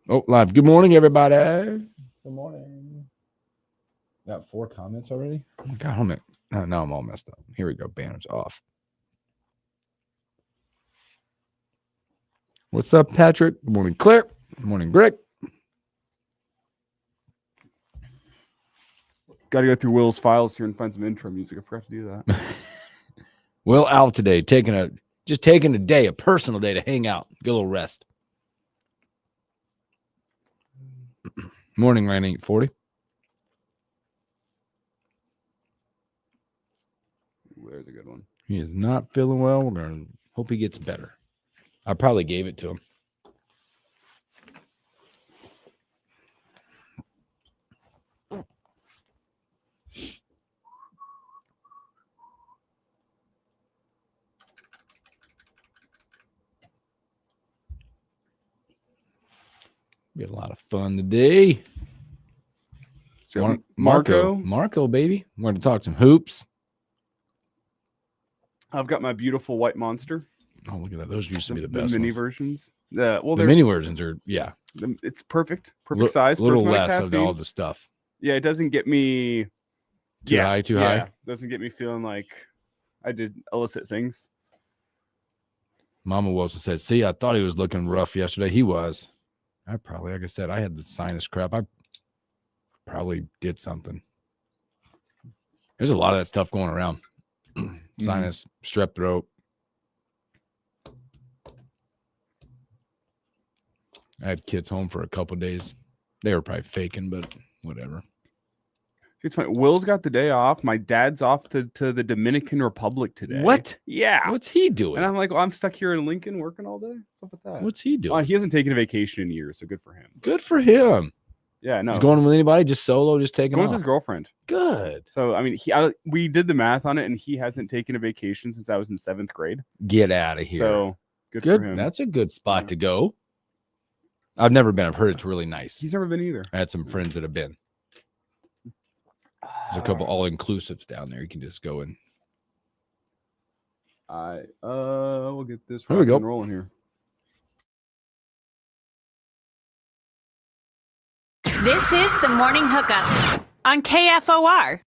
Oh, live. Good morning, everybody. Good morning. Got 4 comments already? Oh, my God. Hold on. Oh, now I'm all messed up. Here we go. Banners off. What's up, Patrick? Good morning, Claire. Good morning, Greg. Got to go through Will's files here and find some intro music. I forgot to do that. Will out today, taking a day, a personal day to hang out, get a little rest. Morning, Randy. 40. There's a good one. He is not feeling well. We're going to hope he gets better. I probably gave it to him. Be a lot of fun today. Marco, baby. We're going to talk some hoops. I've got my beautiful white monster. Oh, look at that. Those used to be the best mini ones. versions. The mini versions are, yeah. It's perfect size. A little less of all the stuff. Yeah, it doesn't get me... Too high? Doesn't get me feeling like I did illicit things. Mama Wilson said, see, I thought he was looking rough yesterday. He was. I probably, like I said, I had the sinus crap. I probably did something. There's a lot of that stuff going around. Sinus, strep throat. I had kids home for a couple of days. They were probably faking, but whatever. It's funny. Will's got the day off. My dad's off to the Dominican Republic today. What? Yeah. What's he doing? And I'm like, well, I'm stuck here in Lincoln working all day. What's up with that? What's he doing? He hasn't taken a vacation in years, so good for him. Good for him. Yeah, no. He's going with anybody, just solo, just taking going off. with his girlfriend. Good. So, I mean, we did the math on it, and he hasn't taken a vacation since I was in 7th grade. Get out of here. So, good for him. That's a good spot to go. I've never been. I've heard it's really nice. He's never been either. I had some friends that have been. There's a couple all-inclusives down there. You can just go in. We'll get this rolling here. This is the Morning Hookup on KFOR.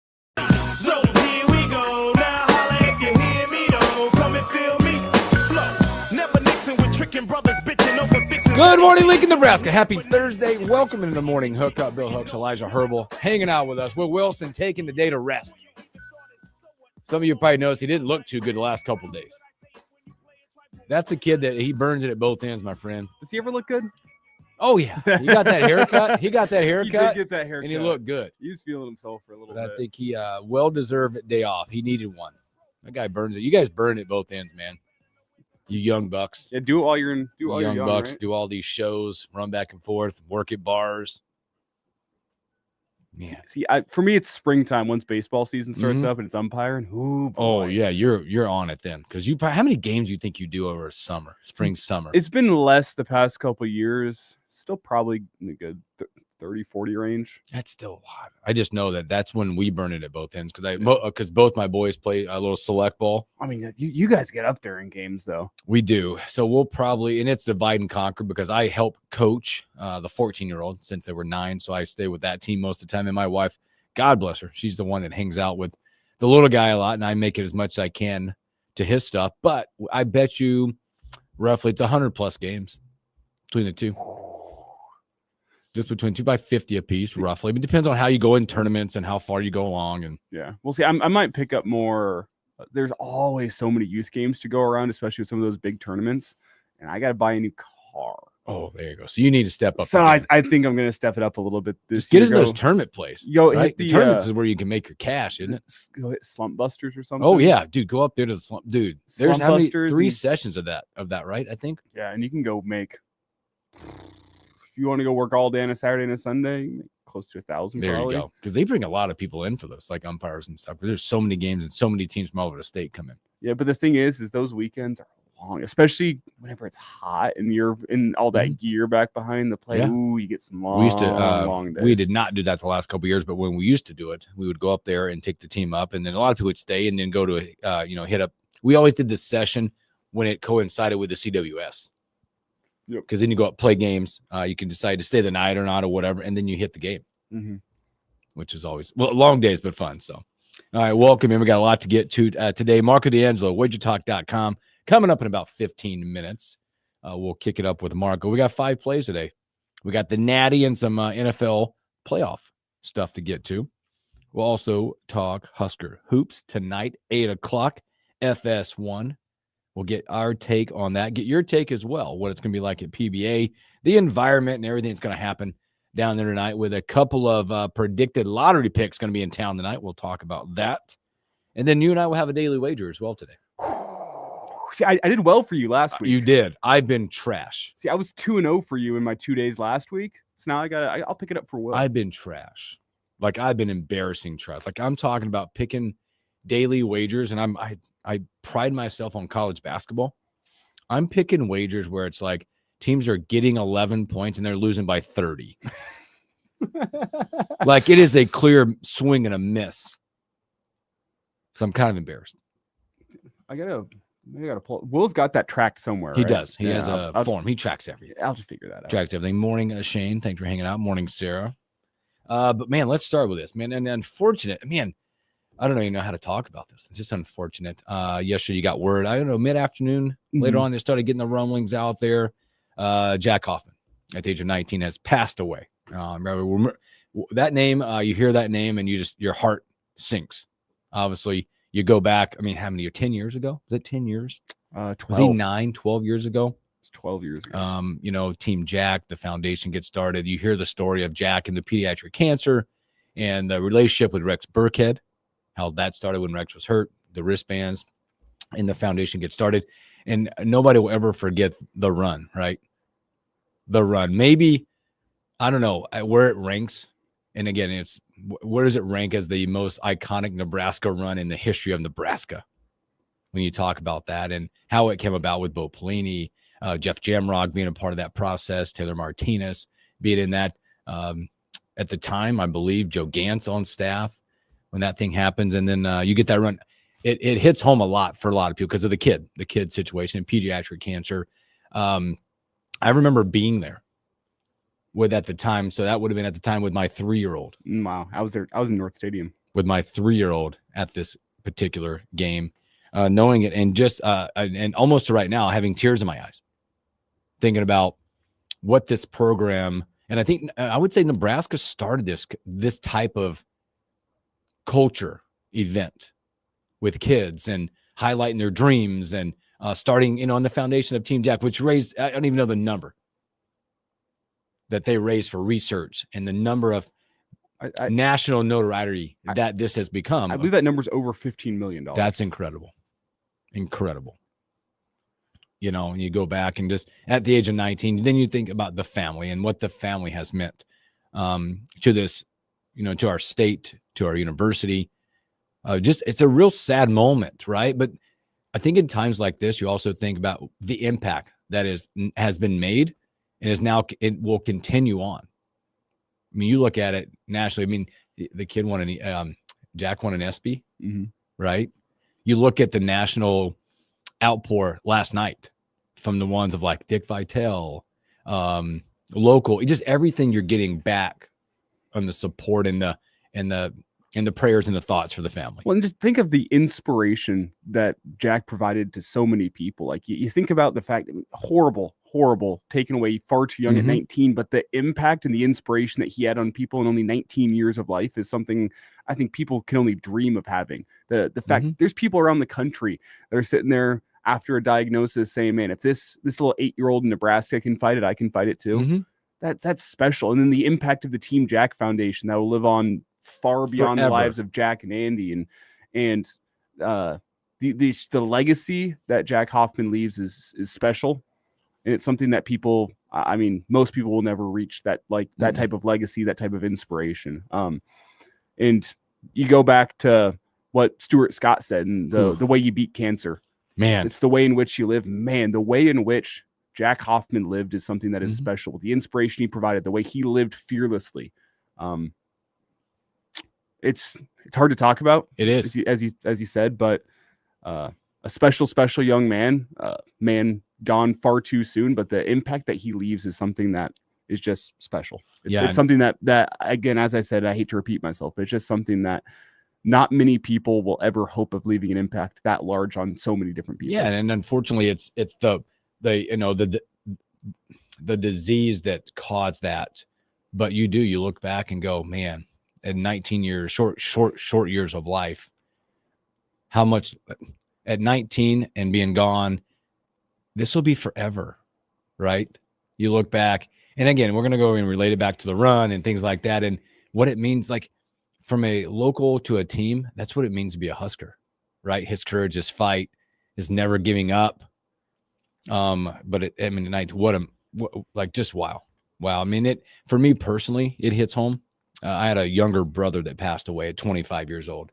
So here we go. Now holla if you hear me, don't come and feel me. Flow. Never mixing with tricking brothers, bitching over fixing. Good morning, Lincoln, Nebraska. Happy Thursday. Welcome into the Morning Hookup. Bill Hooks, Elijah Herbal, hanging out with us. Will Wilson taking the day to rest. Some of you probably noticed he didn't look too good the last couple of days. That's a kid that he burns it at both ends, my friend. Does he ever look good? Oh, yeah. He got that haircut. He got that He haircut. did get that haircut. And he looked good. He was feeling himself for a little But bit. I think he well-deserved day off. He needed one. That guy burns it. You guys burn it at both ends, man. You young bucks. Yeah, do it while you're in. Do it while young you're bucks right? do all these shows, run back and forth, work at bars. Yeah. See, for me, it's springtime once baseball season starts up and it's umpiring. Ooh, boy. Oh yeah, you're on it then because how many games do you think you do over a summer, summer? It's been less the past couple of years. Still probably in the good 30, 40 range. That's still a lot. I just know that's when we burn it at both ends because both my boys play a little select ball. I mean, you guys get up there in games though. We do. So we'll probably, and it's divide and conquer because I help coach the 14-year-old since they were 9. So I stay with that team most of the time. And my wife, God bless her, she's the one that hangs out with the little guy a lot. And I make it as much as I can to his stuff. But I bet you roughly it's 100 plus games between the two. Just between 2 by 50 a piece, roughly. But it depends on how you go in tournaments and how far you go along. And yeah, we'll see. I might pick up more. There's always so many youth games to go around, especially with some of those big tournaments. And I got to buy a new car. Oh, there you go. So you need to step up. So I think I'm going to step it up a little bit this Just get year. into those tournament plays. Hit the tournaments is where you can make your cash, isn't it? Go hit Slump Busters or something. Oh yeah, dude, go up there to the slump. Dude, there's how many? 3 and, sessions of that, right? I think. Yeah, and you can go make. If you want to go work all day on a Saturday and a Sunday, you make close to 1,000. There probably. you go. Because they bring a lot of people in for those, like umpires and stuff. There's so many games and so many teams from all over the state come in. Yeah, but the thing is those weekends are long, especially whenever it's hot and you're in all that gear back behind the plate. Yeah. Ooh, you get some long, long days. We did not do that the last couple of years, but when we used to do it, we would go up there and take the team up, and then a lot of people would stay and then go to hit up. We always did this session when it coincided with the CWS. Yep. Because then you go up, play games. You can decide to stay the night or not or whatever, and then you hit the game, which is always long days but fun. So, all right, welcome in. We got a lot to get to today. Marco D'Angelo, wagertalk.com. Coming up in about 15 minutes. We'll kick it up with Marco. We got 5 plays today. We got the Natty and some NFL playoff stuff to get to. We'll also talk Husker hoops tonight, 8 o'clock, FS1. We'll get our take on that. Get your take as well, what it's going to be like at PBA, the environment and everything that's going to happen down there tonight with a couple of predicted lottery picks going to be in town tonight. We'll talk about that. And then you and I will have a daily wager as well today. See, I did well for you last week. You did. I've been trash. See, I was 2-0 for you in my 2 days last week. So now I'll pick it up for Will. I've been trash. Like, I've been embarrassing trash. Like, I'm talking about picking daily wagers, and I pride myself on college basketball. I'm picking wagers where it's like teams are getting 11 points and they're losing by 30. Like, it is a clear swing and a miss. So I'm kind of embarrassed. I gotta pull. Will's got that tracked somewhere. He right? does. He has a form. He tracks everything. I'll just figure that out. Tracks everything. Morning, Shane. Thanks for hanging out. Morning, Sarah. But man, let's start with this, man. And unfortunate, man, I don't even know how to talk about this. It's just unfortunate. Yesterday you got word, I don't know, mid-afternoon, later on, they started getting the rumblings out there. Jack Hoffman at the age of 19 has passed away. That name, you hear that name and your heart sinks. Obviously, you go back, I mean, how many years? 10 years ago? Was it 10 years? 12. Was he 12 years ago? It's 12 years ago. Team Jack, the foundation gets started. You hear the story of Jack and the pediatric cancer and the relationship with Rex Burkhead, how that started when Rex was hurt, the wristbands, and the foundation gets started. And nobody will ever forget the run, right? The run. Maybe, I don't know where it ranks. And again, where does it rank as the most iconic Nebraska run in the history of Nebraska? When you talk about that and how it came about with Bo Pelini, Jeff Jamrock being a part of that process, Taylor Martinez being in that. At the time, I believe Joe Gantz on staff when that thing happens. And then you get that run. It hits home a lot for a lot of people because of the kid situation, pediatric cancer. I remember being there at the time. So that would have been at the time with my 3-year-old. Wow. I was there. I was in North Stadium with my 3-year-old at this particular game, knowing it and just and almost to right now having tears in my eyes, thinking about what this program, and I think I would say Nebraska started this type of culture event with kids and highlighting their dreams and starting, on the foundation of Team Jack, which raised, I don't even know the number that they raised for research and the number of national notoriety that this has become. I believe that number's over $15 million. That's incredible. Incredible. And you go back and just at the age of 19, then you think about the family and what the family has meant to this, to our state, to our university. It's a real sad moment, right? But I think in times like this, you also think about the impact that has been made and is now, it will continue on. I mean, you look at it nationally. I mean, the kid won Jack won an ESPY, right? You look at the national outpour last night from the ones of like Dick Vitale, local, just everything you're getting back on the support and the prayers and the thoughts for the family. Well, and just think of the inspiration that Jack provided to so many people. Like you think about the fact that horrible, taken away far too young at 19, but the impact and the inspiration that he had on people in only 19 years of life is something I think people can only dream of having. The fact there's people around the country that are sitting there after a diagnosis saying, man, if this little 8-year-old in Nebraska can fight it, I can fight it too. That's special. And then the impact of the Team Jack Foundation that will live on far beyond the lives of Jack and Andy, and the legacy that Jack Hoffman leaves is special, and it's something that people, I mean, most people will never reach that type of legacy, that type of inspiration. And you go back to what Stuart Scott said, and the way you beat cancer, man, it's the way in which you live, man. The way in which Jack Hoffman lived is something that is special. The inspiration he provided, the way he lived fearlessly. It's hard to talk about. It is, as you said, but a special young man, man gone far too soon, but the impact that he leaves is something that is just special. Yeah. It's something that again, as I said, I hate to repeat myself, but it's just something that not many people will ever hope of leaving an impact that large on so many different people. Yeah, and unfortunately, it's the disease that caused that. But you look back and go, man, at 19 years, short years of life, how much at 19 and being gone, this will be forever, right? You look back, and again, we're gonna go and relate it back to the run and things like that, and what it means, like from a local to a team. That's what it means to be a Husker, right? His courage, his fight, his never giving up. But just wow. I mean, for me personally, it hits home. I had a younger brother that passed away at 25 years old,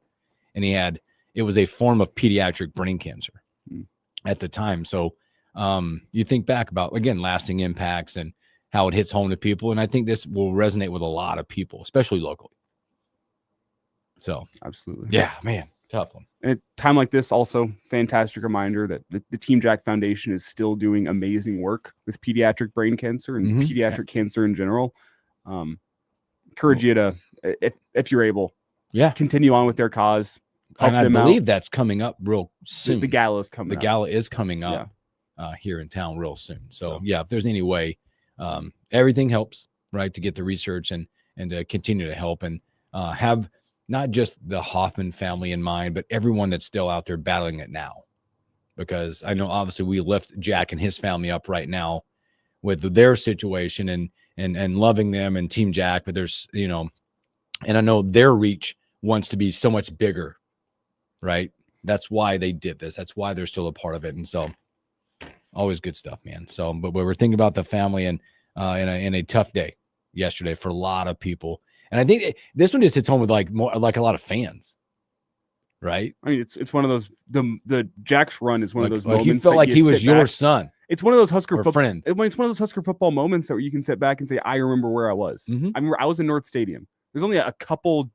and it was a form of pediatric brain cancer at the time. So you think back about, again, lasting impacts and how it hits home to people. And I think this will resonate with a lot of people, especially locally. So absolutely. Yeah, man, tough one. And at a time like this, also fantastic reminder that the Team Jack Foundation is still doing amazing work with pediatric brain cancer and pediatric cancer in general. Encourage you to, if you're able, continue on with their cause. And I believe that's coming up real soon. The gala is coming. The gala is coming up here in town real soon. So yeah, if there's any way, everything helps, right, to get the research and to continue to help and have not just the Hoffman family in mind, but everyone that's still out there battling it now. Because I know obviously we lift Jack and his family up right now with their situation and loving them and Team Jack, but there's, and I know their reach wants to be so much bigger, right? That's why they did this. That's why they're still a part of it. And so always good stuff, man. So, but we were thinking about the family and in a tough day yesterday for a lot of people. And I think this one just hits home with like a lot of fans, right? I mean, it's one of those, the Jack's run is one of those moments. He felt like he was your son. It's one of those Husker friend. It's one of those Husker football moments that you can sit back and say, I remember where I was. I remember I was in North Stadium. There's only a couple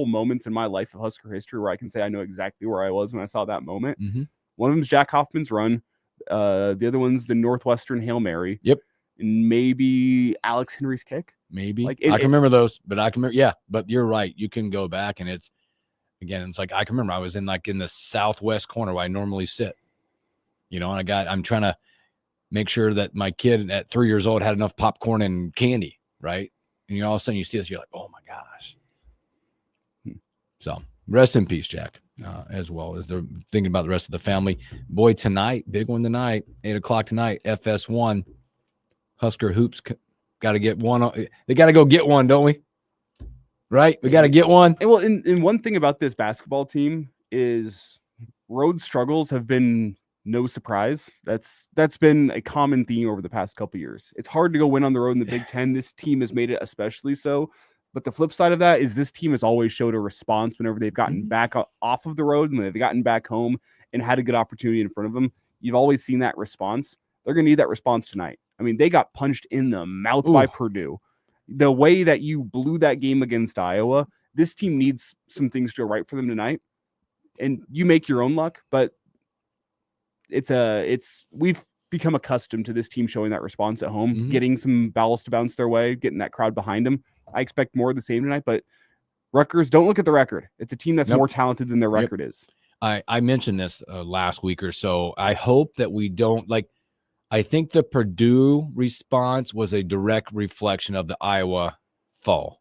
moments in my life of Husker history where I can say I know exactly where I was when I saw that moment. One of them is Jack Hoffman's run. The other one's the Northwestern Hail Mary. Yep. And maybe Alex Henry's kick. Maybe I can remember those, but I can remember. Yeah, but you're right. You can go back and it's like I can remember I was in the southwest corner where I normally sit, and I'm trying to make sure that my kid at 3 years old had enough popcorn and candy, right? And all of a sudden you see this, you're like, oh my gosh. So rest in peace, Jack, as well as they're thinking about the rest of the family. Boy, tonight, big one tonight, 8:00 tonight, FS1, Husker Hoops. Got to get one. They got to go get one, don't we? Right? We got to get one. And well, and one thing about this basketball team is road struggles have been no surprise. That's been a common theme over the past couple of years. It's hard to go win on the road in the Big Ten. This team has made it especially so. But the flip side of that is this team has always showed a response whenever they've gotten back off of the road and they've gotten back home and had a good opportunity in front of them. You've always seen that response. They're going to need that response tonight. I mean, they got punched in the mouth by Purdue. The way that you blew that game against Iowa, this team needs some things to go right for them tonight. And you make your own luck, but we've become accustomed to this team showing that response at home, getting some balls to bounce their way, getting that crowd behind them. I expect more of the same tonight, but Rutgers, don't look at the record. It's a team that's more talented than their record is. I mentioned this last week or so. I hope that we don't I think the Purdue response was a direct reflection of the Iowa fall,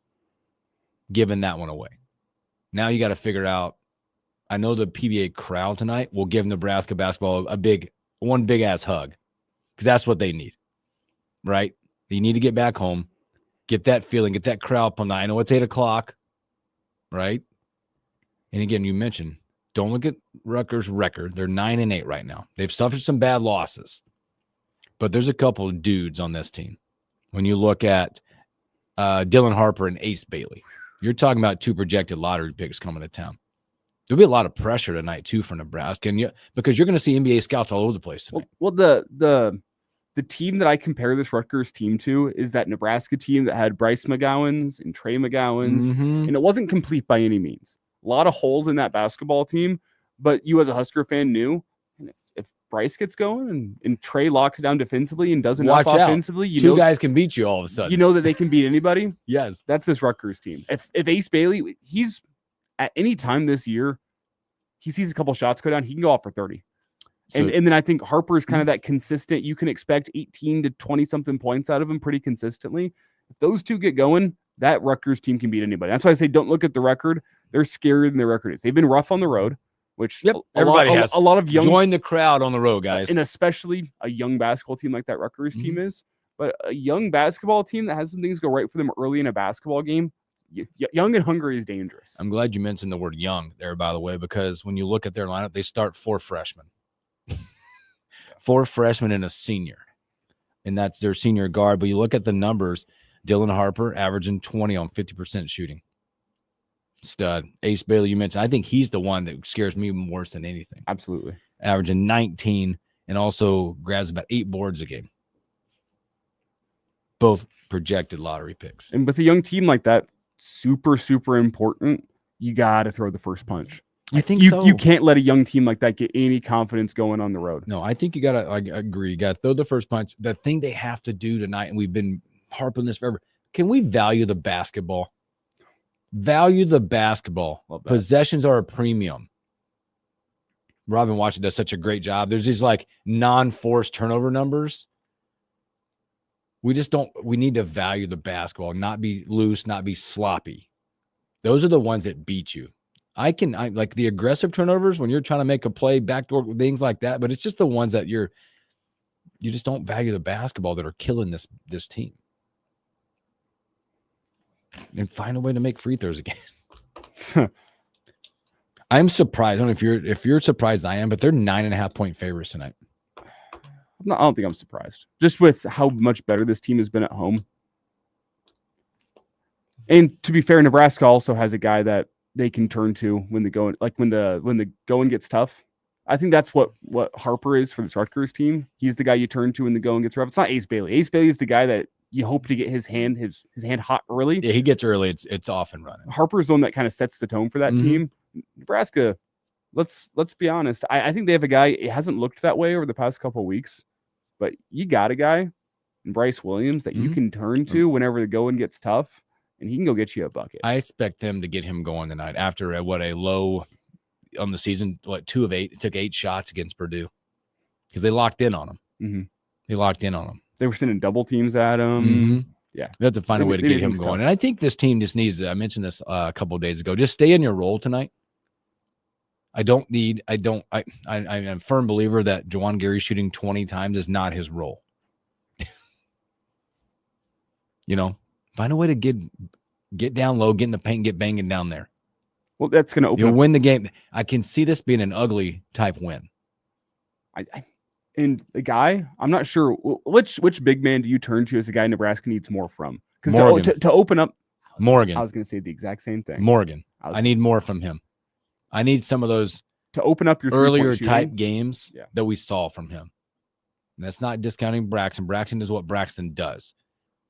giving that one away. Now you got to figure out, I know the PBA crowd tonight will give Nebraska basketball one big ass hug because that's what they need, right? You need to get back home, get that feeling, get that crowd pumped. I know it's 8:00, right? And again, you mentioned, don't look at Rutgers' record. They're 9-8 right now. They've suffered some bad losses. But there's a couple of dudes on this team. When you look at Dylan Harper and Ace Bailey, you're talking about two projected lottery picks coming to town. There'll be a lot of pressure tonight, too, for Nebraska, because you're going to see NBA scouts all over the place tonight. Well, the team that I compare this Rutgers team to is that Nebraska team that had Bryce McGowans and Trey McGowans, and it wasn't complete by any means. A lot of holes in that basketball team, but you as a Husker fan knew, if Bryce gets going and Trey locks it down defensively and does enough Watch out. offensively, Two guys can beat you all of a sudden. you know that they can beat anybody. Yes. That's this Rutgers team. If Ace Bailey, he's at any time this year, he sees a couple shots go down, he can go off for 30. So, And then I think Harper's kind of that consistent. You can expect 18 to 20 something points out of him pretty consistently. If those two get going, that Rutgers team can beat anybody. That's why I say don't look at the record. They're scarier than their record is. They've been rough on the road, which everybody has. A lot of young join the crowd on the road, guys. and especially a young basketball team like that Rutgers team is. But a young basketball team that has some things go right for them early in a basketball game, young and hungry is dangerous. I'm glad you mentioned the word young there, by the way, because when you look at their lineup, they start 4 freshmen. 4 freshmen and a senior. And that's their senior guard. But you look at the numbers, Dylan Harper averaging 20 on 50% shooting. Stud. Ace Bailey, you mentioned. I think he's the one that scares me worse than anything. Absolutely. Averaging 19 and also grabs about 8 boards a game. Both projected lottery picks. And with a young team like that, super, super important. You got to throw the first punch. I think you can't let a young team like that get any confidence going on the road. No, I think you got to, I agree. You got to throw the first punch. The thing they have to do tonight, and we've been harping this forever, can we value the basketball? Value the basketball. Possessions are a premium. Robin Watson does such a great job. There's these like non-forced turnover numbers. We need to value the basketball, not be loose, not be sloppy. Those are the ones that beat you. I like the aggressive turnovers when you're trying to make a play, backdoor things like that, but it's just the ones that you just don't value the basketball that are killing this team. And find a way to make free throws again. I'm surprised. I don't know if you're surprised, I am, but they're 9.5-point favorites tonight. I don't think I'm surprised. Just with how much better this team has been at home. And to be fair, Nebraska also has a guy that they can turn to when the going gets tough. I think that's what Harper is for this Rutgers team. He's the guy you turn to when the going gets rough. It's not Ace Bailey. Ace Bailey is the guy that you hope to get his hand hot early. Yeah, he gets early. It's off and running. Harper's the one that kind of sets the tone for that team. Nebraska, let's be honest. I think they have a guy. It hasn't looked that way over the past couple of weeks, but you got a guy, Bryce Williams, that you can turn to whenever the going gets tough. And he can go get you a bucket. I expect them to get him going tonight after a low on the season, 2 of 8. It took 8 shots against Purdue because they locked in on him. Mm-hmm. They locked in on him. They were sending double teams at him. Yeah. They have to find a way to get him going. And I think this team just needs to, I mentioned this a couple of days ago, just stay in your role tonight. I'm a firm believer that Juwan Gary shooting 20 times is not his role. Find a way to get down low, get in the paint, get banging down there. Well, that's going to open. You'll win the game. I can see this being an ugly type win. And the guy, I'm not sure which big man do you turn to as a guy Nebraska needs more from? Because to open up, Morgan. I was going to say the exact same thing. Morgan. I need more from him. I need some of those to open up your earlier type games that we saw from him. And that's not discounting Braxton. Braxton is what Braxton does.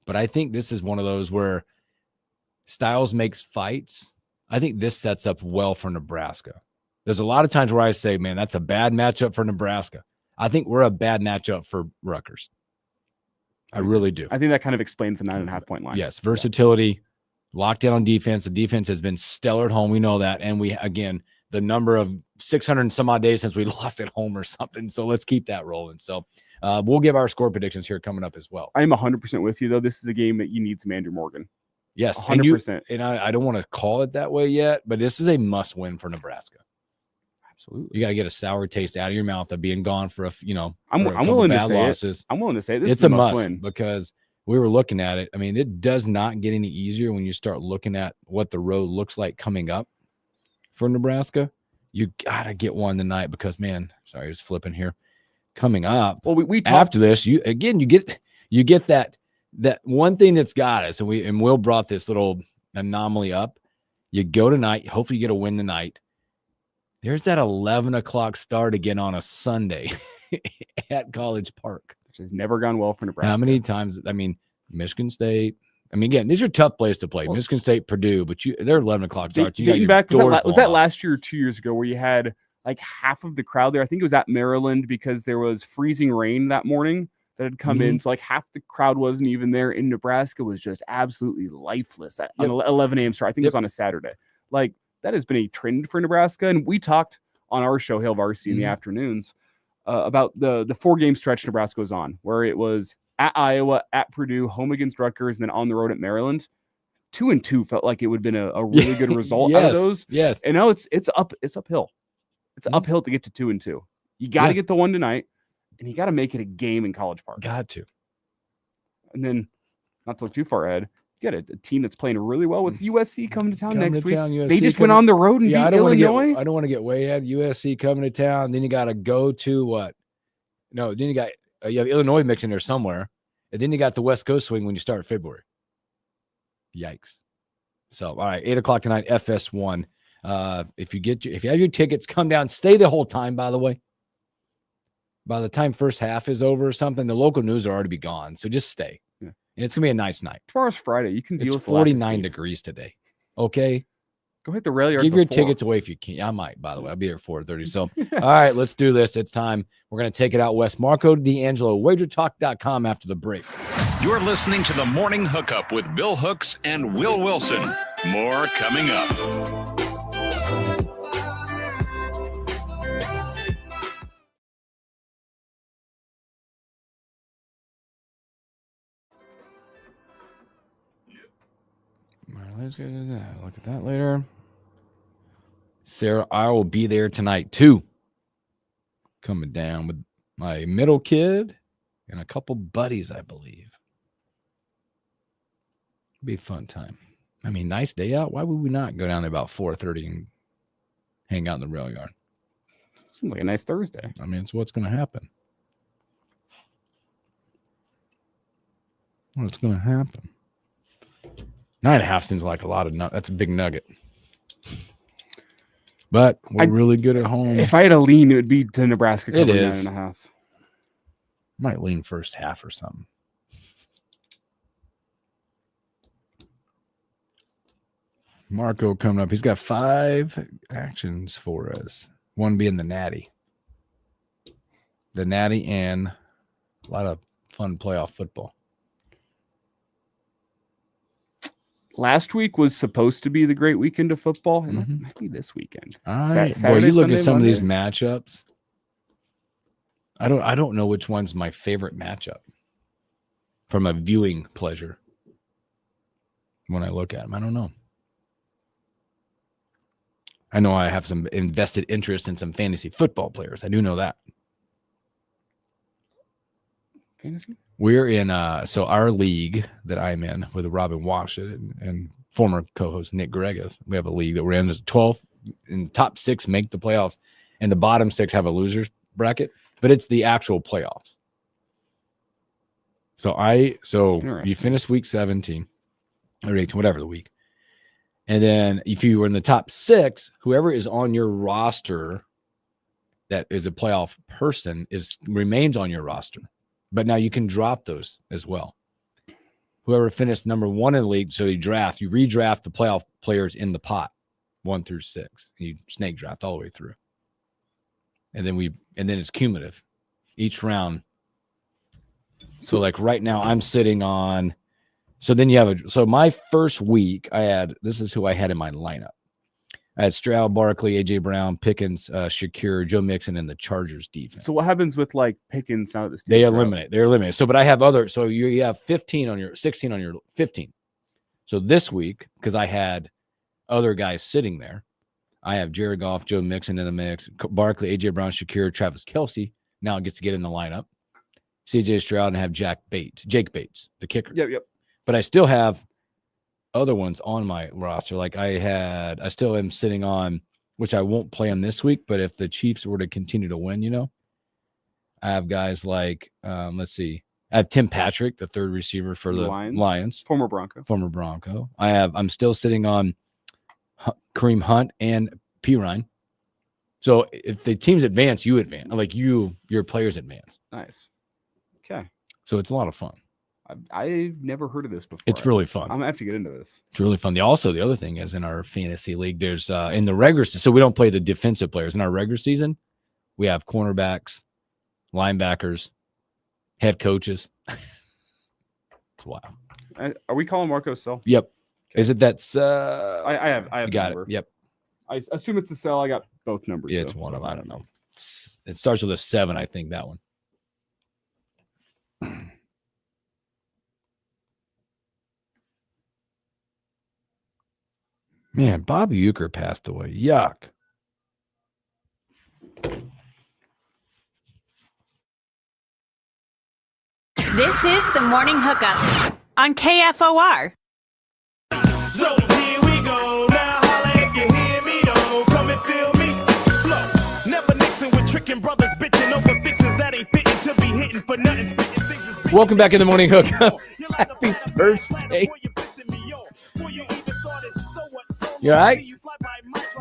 But I think this is one of those where styles makes fights. I think this sets up well for Nebraska. There's a lot of times where I say, man, that's a bad matchup for Nebraska. I think we're a bad matchup for Rutgers. I really do. I think that kind of explains the 9.5-point line. Yes, versatility, locked in on defense. The defense has been stellar at home. We know that. And the number of 600 and some odd days since we lost at home or something. So let's keep that rolling. So we'll give our score predictions here coming up as well. I'm 100% with you, though. This is a game that you need some Andrew Morgan. Yes, 100%. And I don't want to call it that way yet, but this is a must win for Nebraska. Absolutely. You got to get a sour taste out of your mouth of being gone for I'm willing to say losses. I'm willing to say it's a must win because we were looking at it. I mean, it does not get any easier when you start looking at what the road looks like coming up for Nebraska. You got to get one tonight because, man, sorry, I was flipping here. Coming up. Well, we talked after this, you get that one thing that's got us, and Will brought this little anomaly up. You go tonight, hopefully you get a win tonight. There's that 11 o'clock start again on a Sunday at College Park. Which has never gone well for Nebraska. How many times? I mean, Michigan State. I mean, again, these are tough places to play. Michigan State, Purdue, but they're 11 o'clock starts. Dating back, was that last year or 2 years ago where you had like half of the crowd there. I think it was at Maryland because there was freezing rain that morning that had come in. So like half the crowd wasn't even there. In Nebraska was just absolutely lifeless on 11 a.m. start. I think it was on a Saturday. Like that has been a trend for Nebraska. And we talked on our show, Hail Varsity, in the afternoons about the 4-game stretch Nebraska was on, where it was at Iowa, at Purdue, home against Rutgers, and then on the road at Maryland. 2-2 felt like it would have been a really good result out of those. Yes. And now it's uphill. It's uphill to get to 2-2. You got to get the one tonight, and you got to make it a game in College Park. Got to. And then, not to look too far ahead, you got a team that's playing really well with USC coming to town next week. They just went on the road and beat Illinois. I don't want to get way ahead. USC coming to town. Then you got to go to what? No, then you got you have Illinois mixing there somewhere. And then you got the West Coast swing when you start February. Yikes. So, all right, 8 o'clock tonight, FS1. If you have your tickets, come down, stay the whole time, by the way. By the time first half is over or something, the local news will already be gone. So just stay. Yeah. And it's going to be a nice night. Tomorrow's Friday. You can deal with 49 degrees today. Okay. Go hit the rail yard. Give your tickets away if you can. I might, by the way. I'll be there at 4:30. So, all right, let's do this. It's time. We're going to take it out west. Marco D'Angelo, wagertalk.com after the break. You're listening to the Morning Hookup with Bill Hooks and Will Wilson. More coming up. All right, let's get to that. Look at that later. Sarah, I will be there tonight too. Coming down with my middle kid and a couple buddies, I believe. Be a fun time. I mean, nice day out. Why would we not go down there about 4:30 and hang out in the rail yard? Seems like a nice Thursday. I mean, it's what's going to happen. What's going to happen? 9.5 seems like a lot of that's a big nugget. But we're really good at home. If I had a lean, it would be to Nebraska. It is 9.5. Might lean first half or something. Marco coming up. He's got 5 actions for us. One being the Natty. The Natty and a lot of fun playoff football. Last week was supposed to be the great weekend of football, and that might be this weekend. All right. Boy, you look at some of these matchups. I don't know which one's my favorite matchup from a viewing pleasure. When I look at them, I don't know. I know I have some invested interest in some fantasy football players. I do know that. Fantasy? We're in so our league that I'm in with Robin Washington and former co-host Nick Gregas. We have a league that we're in. There's 12 in the top 6 make the playoffs, and the bottom 6 have a losers bracket, but it's the actual playoffs. So you finish week 17 or 18, whatever the week. And then if you were in the top 6, whoever is on your roster that is a playoff person remains on your roster. But now you can drop those as well. Whoever finished number 1 in the league, so you redraft the playoff players in the pot, 1 through 6. You snake draft all the way through. And then it's cumulative each round. So like right now I'm sitting on, so then you have so my first week this is who I had in my lineup. I had Stroud, Barkley, A.J. Brown, Pickens, Shakir, Joe Mixon, and the Chargers defense. So what happens with like Pickens now that this They're eliminated. So, but I have so you have 16 on your 15. So this week, because I had other guys sitting there, I have Jared Goff, Joe Mixon in the mix, Barkley, A.J. Brown, Shakir, Travis Kelce. Now gets to get in the lineup. C.J. Stroud and have Jake Bates, the kicker. Yep. But I still have other ones on my roster. Like I still am sitting on, which I won't play them this week, but if the Chiefs were to continue to win, I have guys like, let's see. I have Tim Patrick, the third receiver for the Lions. Former Bronco. I'm still sitting on Kareem Hunt and Pirine. So if the teams advance, you advance. Like your players advance. Nice. Okay. So it's a lot of fun. I've never heard of this before. It's really fun. I'm gonna have to get into this. It's really fun. The other thing is in our fantasy league, there's in the regular season, so we don't play the defensive players. In our regular season, we have cornerbacks, linebackers, head coaches. It's wild. Are we calling Marco Cell? Yep. Is it that's I have you got number. it. Yep. I assume it's the cell. I got both numbers. Yeah, it's one of them. I don't know. It starts with a 7, I think, that one. Man, Bobby Euchre passed away. Yuck. This is the Morning Hookup on KFOR. So here we go. Now holla if you hear me, though. Come and feel me. Flow. Never mixing with tricking brothers, bitching over fixes that ain't fitting to be hitting for nothing. Spitting things is big. Welcome back in the Morning Hookup. Happy Thursday. You all right?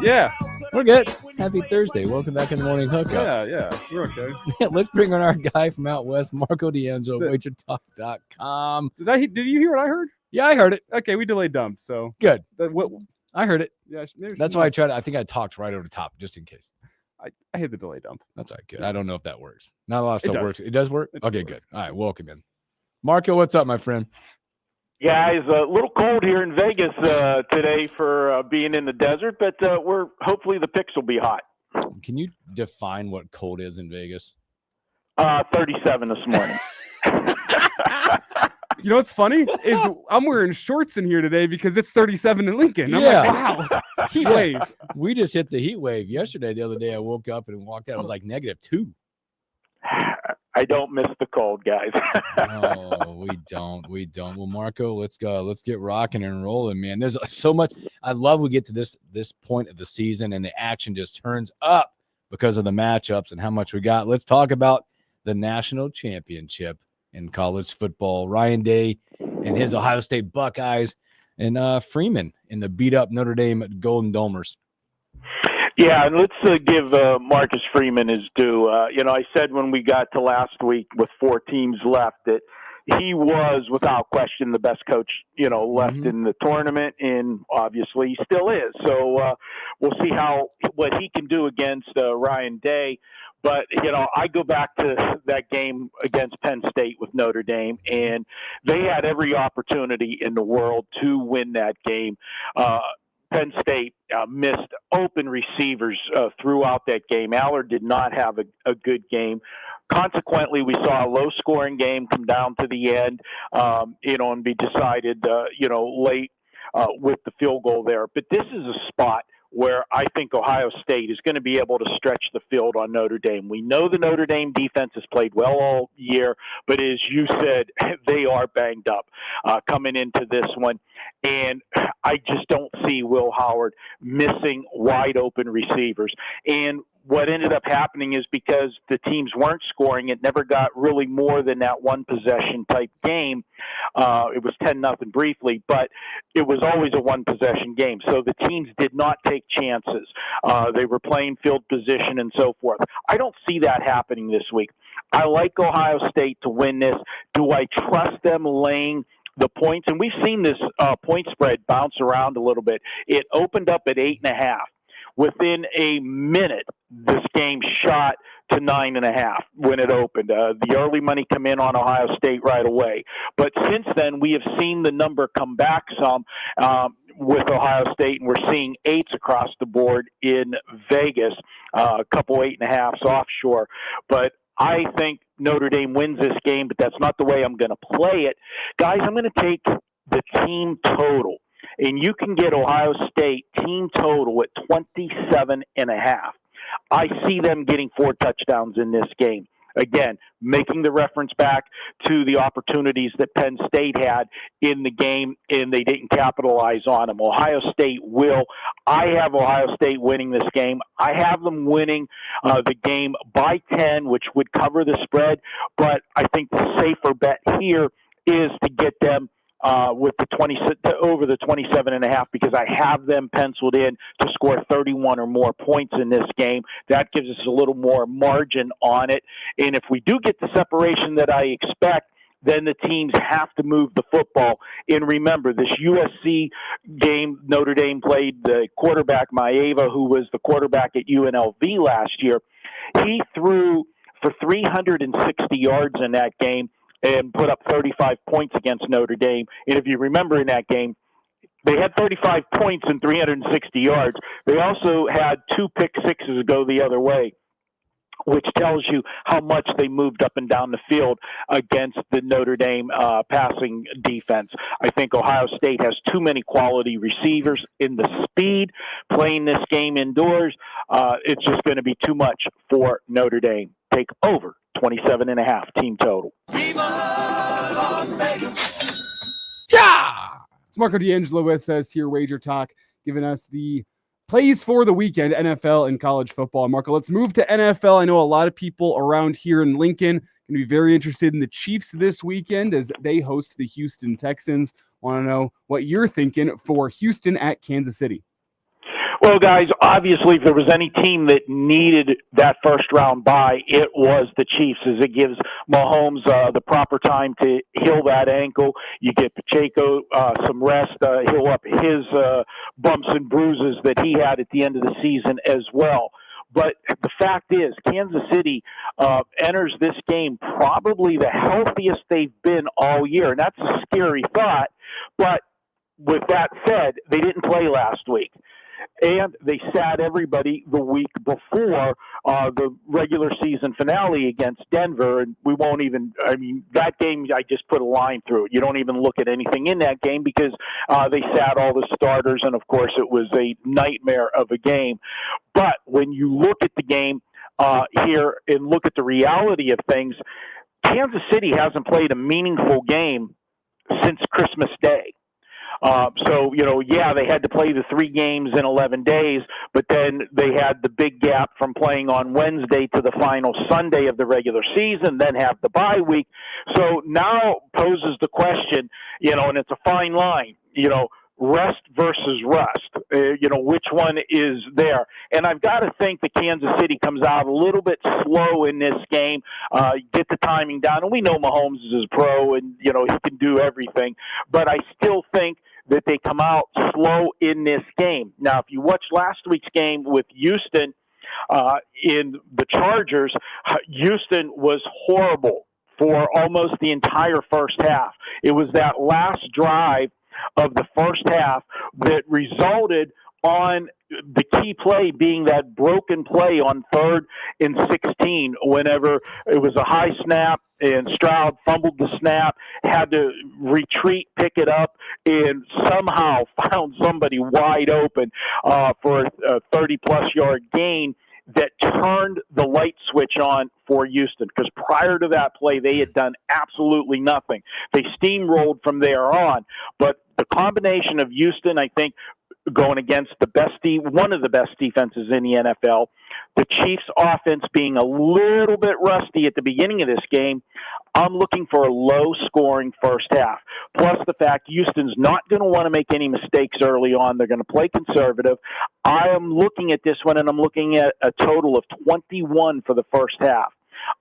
Yeah. We're good. Happy Thursday. Welcome back in the Morning Hookup. Yeah. We're okay. Let's bring on our guy from out west, Marco D'Angelo, WagerTalk.com. Did you hear what I heard? Yeah, I heard it. Okay, we delayed dump. So Good. what? I heard it. Yeah. That's why I think I talked right over the top just in case. I hit the delay dump. That's all right. Good. I don't know if that works. Not a lot of It stuff does. works. It does work? It does Okay, work. good. All right, welcome in. Marco, what's up, my friend? Guys, a little cold here in Vegas today for being in the desert, but hopefully the picks will be hot. Can you define what cold is in Vegas? 37 this morning. You know what's funny is I'm wearing shorts in here today because it's 37 in Lincoln. I'm Yeah. like, wow, heat wave. We just hit the heat wave yesterday. The other day, I woke up and walked out. It was like -2. I don't miss the cold, guys. Oh, we don't. Well, Marco, let's go. Let's get rocking and rolling, man. There's so much. I love we get to this point of the season and the action just turns up because of the matchups and how much we got. Let's talk about the national championship in college football. Ryan Day and his Ohio State Buckeyes and Freeman in the beat up Notre Dame Golden Domers. Yeah, and let's give Marcus Freeman his due. I said when we got to last week with 4 teams left that he was, without question, the best coach, left in the tournament, and obviously he still is. So we'll see what he can do against Ryan Day. But, I go back to that game against Penn State with Notre Dame, and they had every opportunity in the world to win that game. Penn State missed open receivers throughout that game. Allard did not have a good game. Consequently, we saw a low-scoring game come down to the end, and be decided, late with the field goal there. But this is a spot where I think Ohio State is going to be able to stretch the field on Notre Dame. We know the Notre Dame defense has played well all year, but as you said, they are banged up coming into this one. And I just don't see Will Howard missing wide open receivers. And what ended up happening is because the teams weren't scoring, it never got really more than that one possession type game. It was 10-0 briefly, but it was always a one possession game. So the teams did not take chances. They were playing field position and so forth. I don't see that happening this week. I like Ohio State to win this. Do I trust them laying the points? And we've seen this point spread bounce around a little bit. It opened up at 8.5. Within a minute, this game shot to 9.5 when it opened. The early money come in on Ohio State right away. But since then, we have seen the number come back some with Ohio State, and we're seeing 8s across the board in Vegas, a couple 8.5s offshore. But I think Notre Dame wins this game, but that's not the way I'm going to play it. Guys, I'm going to take the team total. And you can get Ohio State team total at 27.5. I see them getting 4 touchdowns in this game. Again, making the reference back to the opportunities that Penn State had in the game, and they didn't capitalize on them. Ohio State will. I have Ohio State winning this game. I have them winning the game by 10, which would cover the spread. But I think the safer bet here is to get them with the 20 over the 27.5, because I have them penciled in to score 31 or more points in this game. That gives us a little more margin on it. And if we do get the separation that I expect, then the teams have to move the football. And remember, this USC game, Notre Dame played the quarterback, Maeva, who was the quarterback at UNLV last year. He threw for 360 yards in that game and put up 35 points against Notre Dame. And if you remember in that game, they had 35 points and 360 yards. They also had 2 pick sixes go the other way, which tells you how much they moved up and down the field against the Notre Dame passing defense. I think Ohio State has too many quality receivers in the speed. Playing this game indoors, it's just going to be too much for Notre Dame. Take over 27.5 team total. Yeah. It's Marco D'Angelo with us here, Wager Talk, giving us the plays for the weekend, NFL and college football. Marco, let's move to NFL. I know a lot of people around here in Lincoln going to be very interested in the Chiefs this weekend as they host the Houston Texans. Want to know what you're thinking for Houston at Kansas City? Well, guys, obviously, if there was any team that needed that first-round bye, it was the Chiefs, as it gives Mahomes the proper time to heal that ankle. You get Pacheco some rest, heal up his bumps and bruises that he had at the end of the season as well. But the fact is, Kansas City enters this game probably the healthiest they've been all year, and that's a scary thought. But with that said, they didn't play last week. And they sat everybody the week before the regular season finale against Denver. And we won't even, that game, I just put a line through it. You don't even look at anything in that game because they sat all the starters. And, of course, it was a nightmare of a game. But when you look at the game here and look at the reality of things, Kansas City hasn't played a meaningful game since Christmas Day. So, they had to play the 3 games in 11 days, but then they had the big gap from playing on Wednesday to the final Sunday of the regular season, then have the bye week. So now poses the question, and it's a fine line, rest versus rust, which one is there? And I've got to think that Kansas City comes out a little bit slow in this game, get the timing down. And we know Mahomes is a pro and, he can do everything. But I still think that they come out slow in this game. Now, if you watch last week's game with Houston in the Chargers, Houston was horrible for almost the entire first half. It was that last drive of the first half that resulted on the key play being that broken play on 3rd and 16 whenever it was a high snap and Stroud fumbled the snap, had to retreat, pick it up, and somehow found somebody wide open for a 30-plus yard gain that turned the light switch on for Houston, because prior to that play, they had done absolutely nothing. They steamrolled from there on, but the combination of Houston, I think, going against one of the best defenses in the NFL, the Chiefs' offense being a little bit rusty at the beginning of this game, I'm looking for a low-scoring first half. Plus the fact Houston's not going to want to make any mistakes early on. They're going to play conservative. I am looking at this one, and I'm looking at a total of 21 for the first half.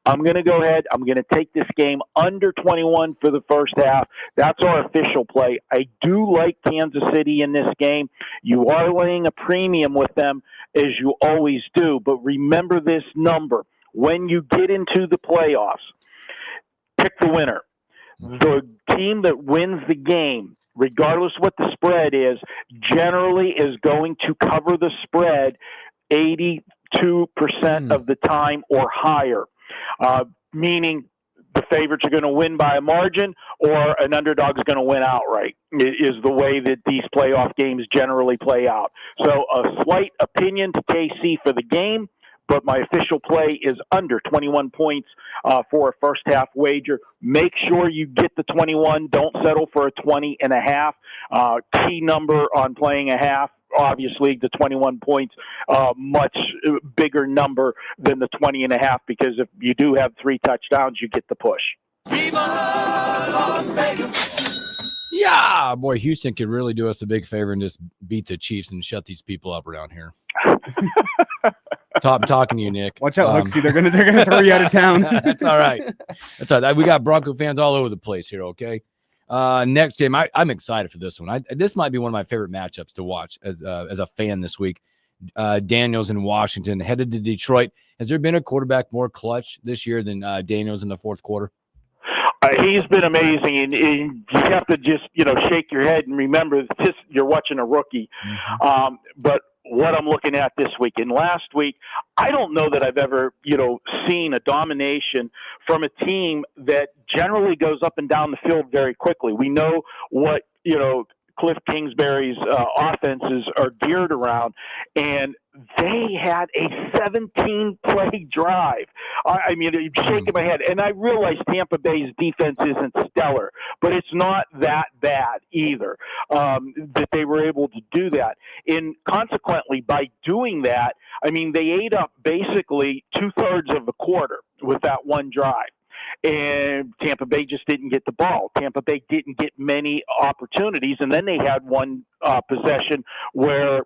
I'm going to go ahead. I'm going to take this game under 21 for the first half. That's our official play. I do like Kansas City in this game. You are laying a premium with them, as you always do. But remember this number. When you get into the playoffs, pick the winner. The team that wins the game, regardless what the spread is, generally is going to cover the spread 82% of the time or higher. Meaning the favorites are going to win by a margin or an underdog is going to win outright, is the way that these playoff games generally play out. So a slight opinion to KC for the game, but my official play is under 21 points for a first half wager. Make sure you get the 21. Don't settle for a 20.5. Key number on playing a half. Obviously, the 21 points, much bigger number than the 20.5, because if you do have 3 touchdowns, you get the push. Yeah, boy, Houston could really do us a big favor and just beat the Chiefs and shut these people up around here. I'm talking to you, Nick. Watch out, Huxley. They're gonna throw you out of town. That's all right. That's all right. We got Bronco fans all over the place here. Okay. Next game, I'm excited for this one. This might be one of my favorite matchups to watch as a fan this week. Daniels in Washington headed to Detroit. Has there been a quarterback more clutch this year than Daniels in the fourth quarter? He's been amazing, and you have to just shake your head and remember you're watching a rookie. Mm-hmm. But what I'm looking at this week and last week, I don't know that I've ever seen a domination from a team that generally goes up and down the field very quickly. We know what Cliff Kingsbury's offenses are geared around, and they had a 17-play drive. I mean, I'm shaking my head, and I realize Tampa Bay's defense isn't stellar, but it's not that bad either that they were able to do that. And consequently, by doing that, I mean, they ate up basically 2/3 of the quarter with that one drive. And Tampa Bay just didn't get the ball. Tampa Bay didn't get many opportunities. And then they had one possession where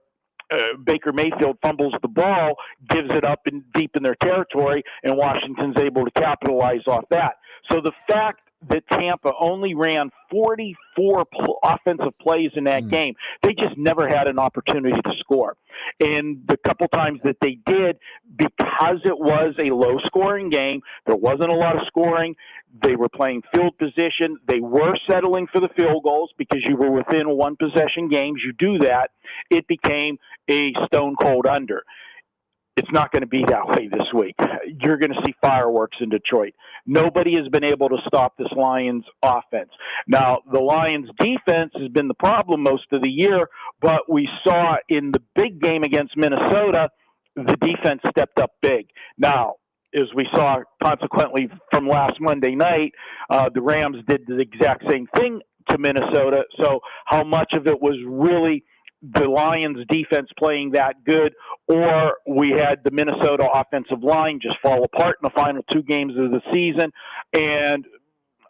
Baker Mayfield fumbles the ball, gives it up deep in their territory, and Washington's able to capitalize off that. So the fact that Tampa only ran 44 offensive plays in that game, they just never had an opportunity to score. And the couple times that they did, because it was a low-scoring game, there wasn't a lot of scoring, they were playing field position, they were settling for the field goals because you were within one-possession games. You do that, it became a stone-cold under. It's not going to be that way this week. You're going to see fireworks in Detroit. Nobody has been able to stop this Lions offense. Now, the Lions defense has been the problem most of the year, but we saw in the big game against Minnesota, the defense stepped up big. Now, as we saw consequently from last Monday night, the Rams did the exact same thing to Minnesota. So how much of it was really the Lions defense playing that good, or we had the Minnesota offensive line just fall apart in the final two games of the season, and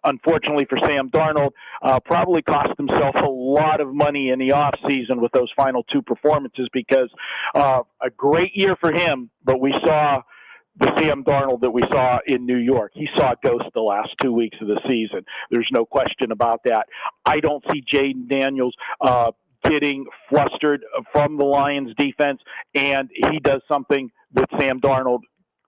unfortunately for Sam Darnold, probably cost himself a lot of money in the offseason with those final two performances, because a great year for him, but we saw the Sam Darnold that we saw in New York. He saw a ghost the last 2 weeks of the season. There's no question about that. I don't see Jaden Daniels getting flustered from the Lions defense, and he does something that Sam Darnold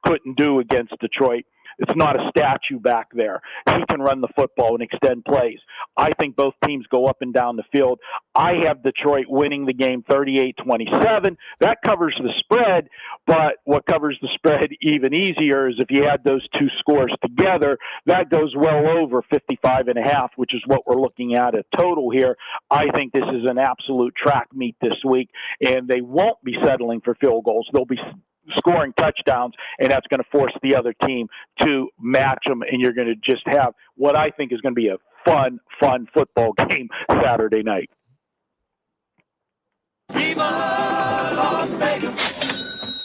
couldn't do against Detroit. It's not a statue back there. He can run the football and extend plays. I think both teams go up and down the field. I have Detroit winning the game 38-27. That covers the spread, but what covers the spread even easier is if you add those two scores together, that goes well over 55.5, which is what we're looking at a total here. I think this is an absolute track meet this week, and they won't be settling for field goals. They'll be scoring touchdowns, and that's going to force the other team to match them, and you're going to just have what I think is going to be a fun football game Saturday night.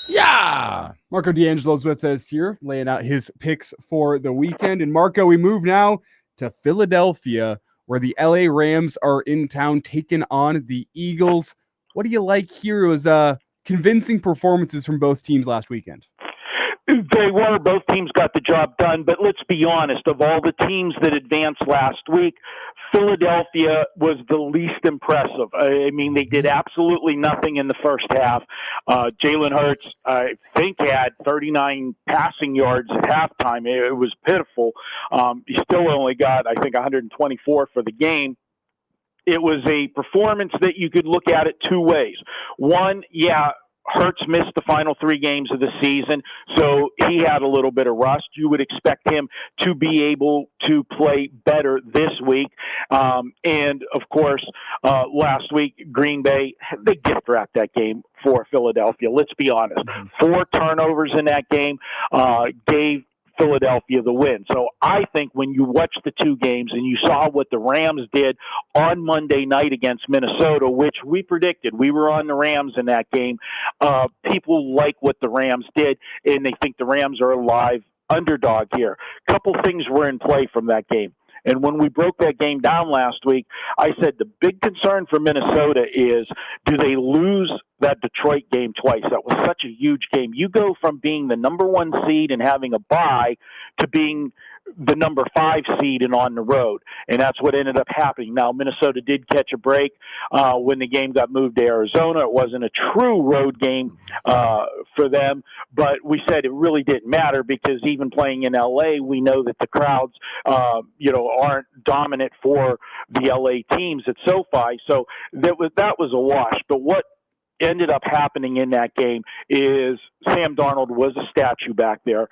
Yeah. Marco D'Angelo's with us here, laying out his picks for the weekend. And Marco, we move now to Philadelphia, where the LA Rams are in town taking on the Eagles. What do you like here? It was convincing performances from both teams last weekend. They were. Both teams got the job done, but let's be honest. Of all the teams that advanced last week, Philadelphia was the least impressive. I mean, they did absolutely nothing in the first half. Jalen Hurts, I think, had 39 passing yards at halftime. It was pitiful. He still only got, I think, 124 for the game. It was a performance that you could look at it two ways. One, Hurts missed the final 3 games of the season, so he had a little bit of rust. You would expect him to be able to play better this week. And, of course, last week, Green Bay, they gift wrapped that game for Philadelphia. Let's be honest. 4 turnovers in that game gave Philadelphia the win. So I think when you watch the 2 games and you saw what the Rams did on Monday night against Minnesota, which we predicted, we were on the Rams in that game, people like what the Rams did, and they think the Rams are a live underdog here. A couple things were in play from that game. And when we broke that game down last week, I said the big concern for Minnesota is, do they lose that Detroit game twice? That was such a huge game. You go from being the number 1 seed and having a bye to being the number 5 seed and on the road. And that's what ended up happening. Now, Minnesota did catch a break when the game got moved to Arizona. It wasn't a true road game for them, but we said it really didn't matter because even playing in LA, we know that the crowds, aren't dominant for the LA teams at SoFi. So that was a wash. But what ended up happening in that game is Sam Darnold was a statue back there.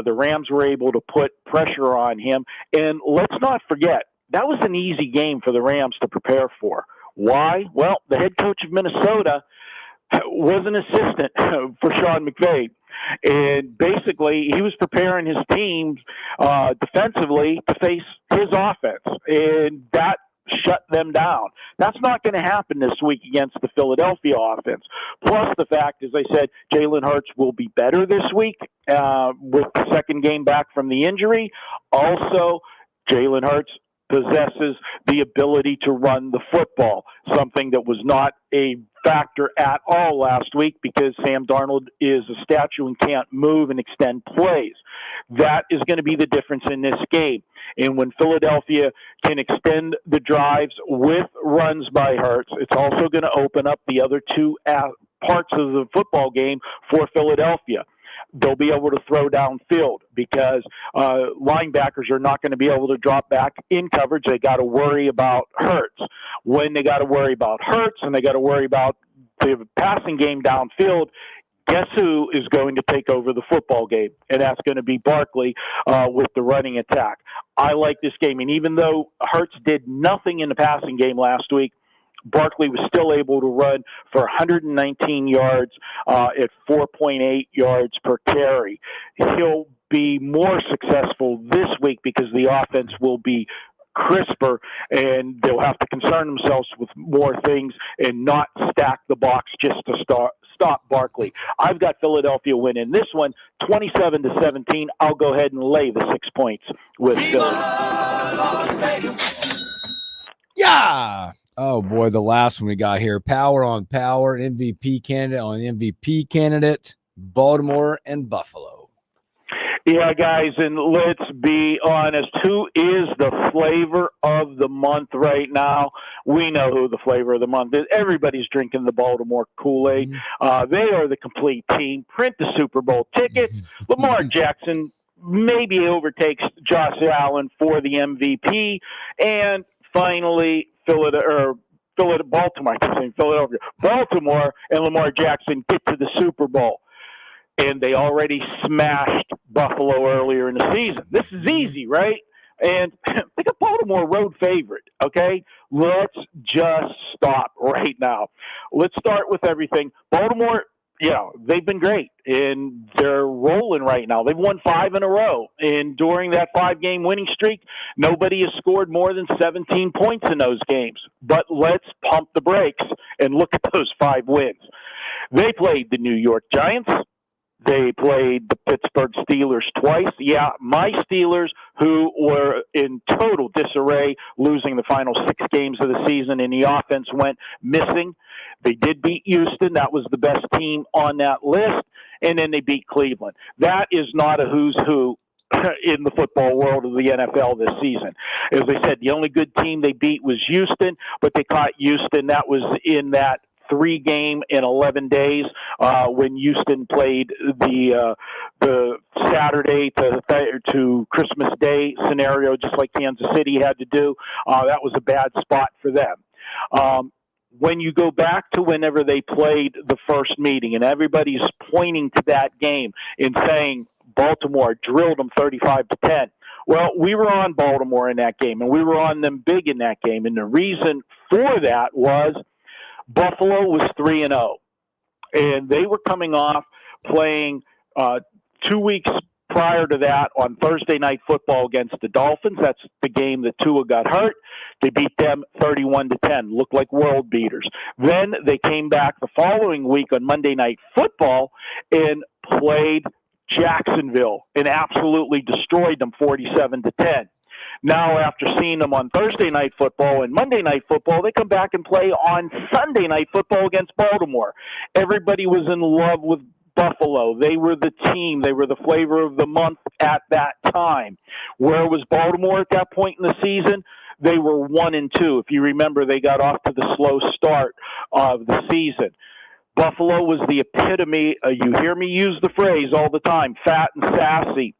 The Rams were able to put pressure on him. And let's not forget, that was an easy game for the Rams to prepare for. Why? Well, the head coach of Minnesota was an assistant for Sean McVay. And basically, he was preparing his team defensively to face his offense. And that shut them down. That's not going to happen this week against the Philadelphia offense. Plus the fact, as I said, Jalen Hurts will be better this week with the second game back from the injury. Also, Jalen Hurts possesses the ability to run the football, something that was not a factor at all last week because Sam Darnold is a statue and can't move and extend plays. That is going to be the difference in this game. And when Philadelphia can extend the drives with runs by Hurts, it's also going to open up the other two parts of the football game for Philadelphia. They'll be able to throw downfield because linebackers are not going to be able to drop back in coverage. They got to worry about Hurts. When they got to worry about Hurts and they got to worry about the passing game downfield, guess who is going to take over the football game? And that's going to be Barkley with the running attack. I like this game. And even though Hurts did nothing in the passing game last week, Barkley was still able to run for 119 yards at 4.8 yards per carry. He'll be more successful this week because the offense will be crisper and they'll have to concern themselves with more things and not stack the box just to stop Barkley. I've got Philadelphia winning this one 27-17. I'll go ahead and lay the 6 points with Philly. Yeah. Oh boy, the last one we got here. Power on power, MVP candidate on MVP candidate, Baltimore and Buffalo. Yeah, guys, and let's be honest. Who is the flavor of the month right now? We know who the flavor of the month is. Everybody's drinking the Baltimore Kool-Aid. They are the complete team. Print the Super Bowl ticket. Lamar Jackson maybe overtakes Josh Allen for the MVP. And finally, Baltimore and Lamar Jackson get to the Super Bowl. And they already smashed Buffalo earlier in the season. This is easy, right? And they got Baltimore road favorite, okay? Let's just stop right now. Let's start with everything. Baltimore, they've been great, and they're rolling right now. They've won 5 in a row, and during that 5-game winning streak, nobody has scored more than 17 points in those games. But let's pump the brakes and look at those 5 wins. They played the New York Giants. They played the Pittsburgh Steelers twice. Yeah, my Steelers, who were in total disarray, losing the final 6 games of the season, and the offense went missing. They did beat Houston. That was the best team on that list. And then they beat Cleveland. That is not a who's who in the football world of the NFL this season. As I said, the only good team they beat was Houston, but they caught Houston. That was in that 3-game in 11 days when Houston played the Saturday to Christmas Day scenario, just like Kansas City had to do. That was a bad spot for them. When you go back to whenever they played the first meeting, and everybody's pointing to that game and saying Baltimore drilled them 35-10. Well, we were on Baltimore in that game, and we were on them big in that game. And the reason for that was Buffalo was 3-0, and they were coming off playing 2 weeks prior to that on Thursday Night Football against the Dolphins. That's the game that Tua got hurt. They beat them 31-10, looked like world beaters. Then they came back the following week on Monday Night Football and played Jacksonville and absolutely destroyed them 47-10. Now, after seeing them on Thursday Night Football and Monday Night Football, they come back and play on Sunday Night Football against Baltimore. Everybody was in love with Buffalo. They were the team. They were the flavor of the month at that time. Where was Baltimore at that point in the season? They were 1-2. If you remember, they got off to the slow start of the season. Buffalo was the epitome. You hear me use the phrase all the time, fat and sassy.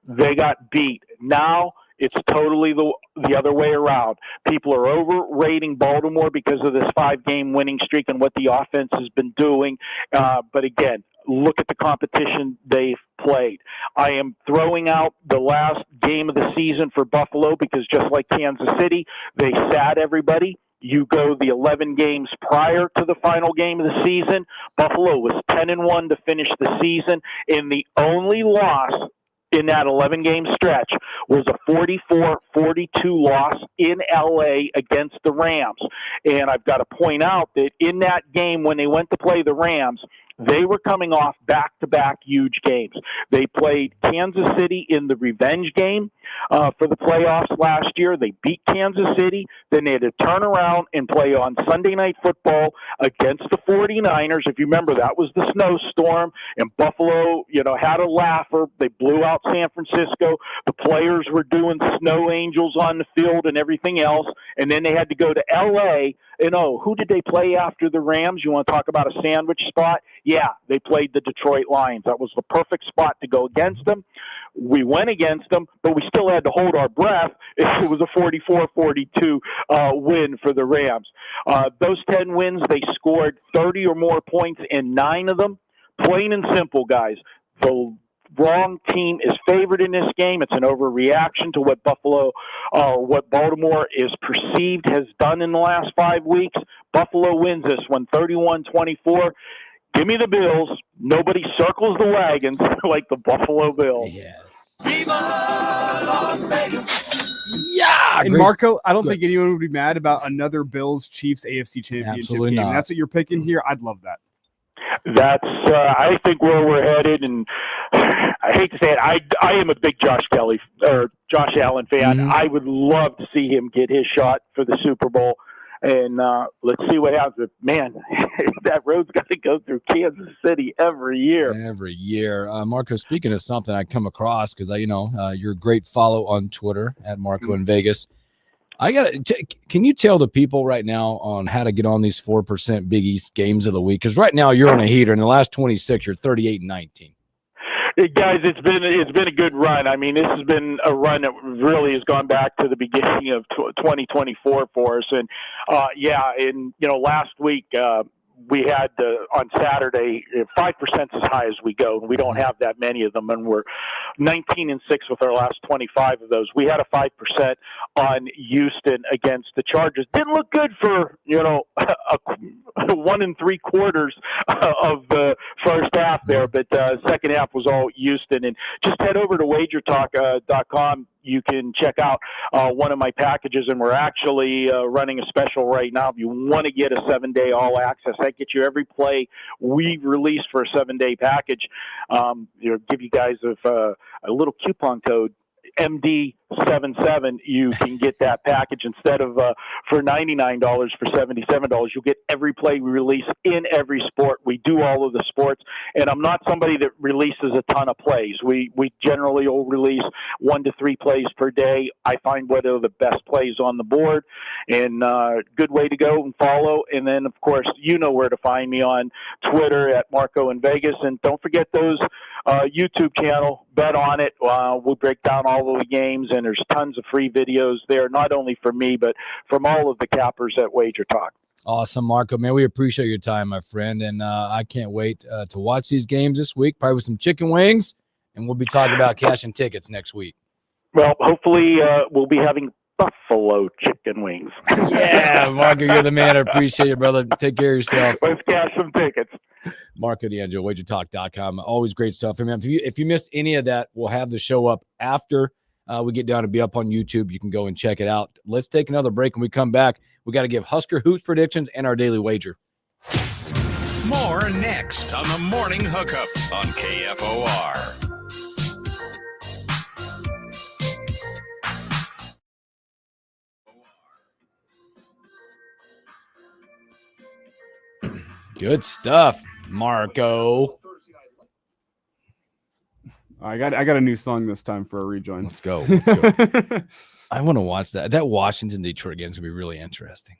They got beat. Now it's totally the other way around. People are overrating Baltimore because of this 5-game winning streak and what the offense has been doing. But again, look at the competition they've played. I am throwing out the last game of the season for Buffalo because just like Kansas City, they sat everybody. You go the 11 games prior to the final game of the season, Buffalo was 10-1 to finish the season, and the only loss in that 11-game stretch was a 44-42 loss in LA against the Rams. And I've got to point out that in that game when they went to play the Rams, they were coming off back-to-back huge games. They played Kansas City in the revenge game for the playoffs last year. They beat Kansas City. Then they had to turn around and play on Sunday Night Football against the 49ers. If you remember, that was the snowstorm, and Buffalo, had a laugher. They blew out San Francisco. The players were doing snow angels on the field and everything else, and then they had to go to L.A., and who did they play after the Rams? You want to talk about a sandwich spot? Yeah, they played the Detroit Lions. That was the perfect spot to go against them. We went against them, but we still had to hold our breath. It was a 44-42 win for the Rams. Those 10 wins, they scored 30 or more points in 9 of them. Plain and simple, guys. The wrong team is favored in this game. It's an overreaction to what what Baltimore is perceived has done in the last 5 weeks. Buffalo wins this one 31-24. Give me the Bills. Nobody circles the wagons like the Buffalo Bills. Yes. Yeah. And Marco, I don't think anyone would be mad about another Bills Chiefs AFC Championship Absolutely game. not. That's what you're picking here. I'd love that. That's, I think, where we're headed. And I hate to say it, I am a big Josh Allen fan. Mm-hmm. I would love to see him get his shot for the Super Bowl. And let's see what happens. Man, that road's got to go through Kansas City every year. Every year. Marco, speaking of something I come across, because you're a great follow on Twitter at Marco in Vegas. Can you tell the people right now on how to get on these 4% Big East games of the week? Because right now you're on a heater. In the last 26, you're 38-19. Guys, it's been a good run. I mean, this has been a run that really has gone back to the beginning of 2024 for us. And last week we had on Saturday 5% as high as we go, and we don't have that many of them, and we're 19-6 with our last 25 of those. We had a 5% on Houston against the Chargers. Didn't look good for 1 3/4 of the first half there, but second half was all Houston. And just head over to wagertalk.com. You can check out one of my packages, and we're actually running a special right now. If you want to get a 7-day all access, that gets you every play we've released for a 7-day package. Give you guys a little coupon code, MD77. You can get that package instead of for $99 for $77. You'll get every play we release in every sport. We do all of the sports, and I'm not somebody that releases a ton of plays. We generally will release 1 to 3 plays per day. I find what are the best plays on the board, and good way to go and follow. And then, of course, you know where to find me on Twitter at Marco in Vegas. And don't forget those YouTube channel. Bet on it. We'll break down all of the games, and there's tons of free videos there, not only for me, but from all of the cappers at Wager Talk. Awesome, Marco. Man, we appreciate your time, my friend, and I can't wait to watch these games this week, probably with some chicken wings, and we'll be talking about cashing tickets next week. Well, hopefully we'll be having Buffalo chicken wings. Yeah, Marco, you're the man. I appreciate you, brother. Take care of yourself. Let's cash some tickets. Marco D'Angelo, wagertalk.com. Always great stuff. I mean, if you missed any of that, we'll have the show up after we get down to be up on YouTube. You can go and check it out. Let's take another break. When we come back, we got to give Husker Hoops predictions and our daily wager. More next on the Morning Hookup on KFOR. Good stuff, Marco. I got a new song this time for a rejoin. Let's go. Let's go. I want to watch that. That Washington Detroit game is gonna be really interesting.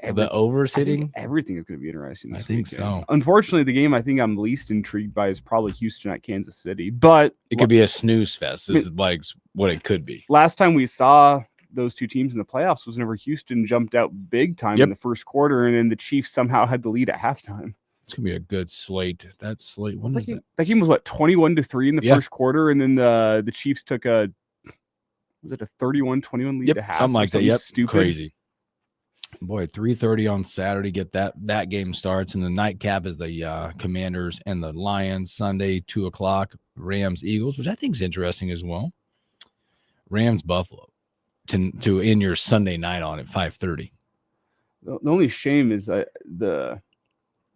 The overs hitting. Everything is going to be interesting. I think so. Unfortunately, the game I think I'm least intrigued by is probably Houston at Kansas City. But it could be a snooze fest. This is like what it could be. Last time we saw those two teams in the playoffs was whenever Houston jumped out big time in the first quarter, and then the Chiefs somehow had the lead at halftime. It's gonna be a good slate. That slate. When is it? That game was what 21-3 in the first quarter, and then the Chiefs took a 31-21 lead to half. Something like that. Yep, stupid. Crazy. Boy, 3:30 on Saturday. Get that game starts, and the nightcap is the Commanders and the Lions. Sunday, 2:00. Rams Eagles, which I think is interesting as well. Rams Buffalo to end your Sunday night on at 5:30. The only shame is the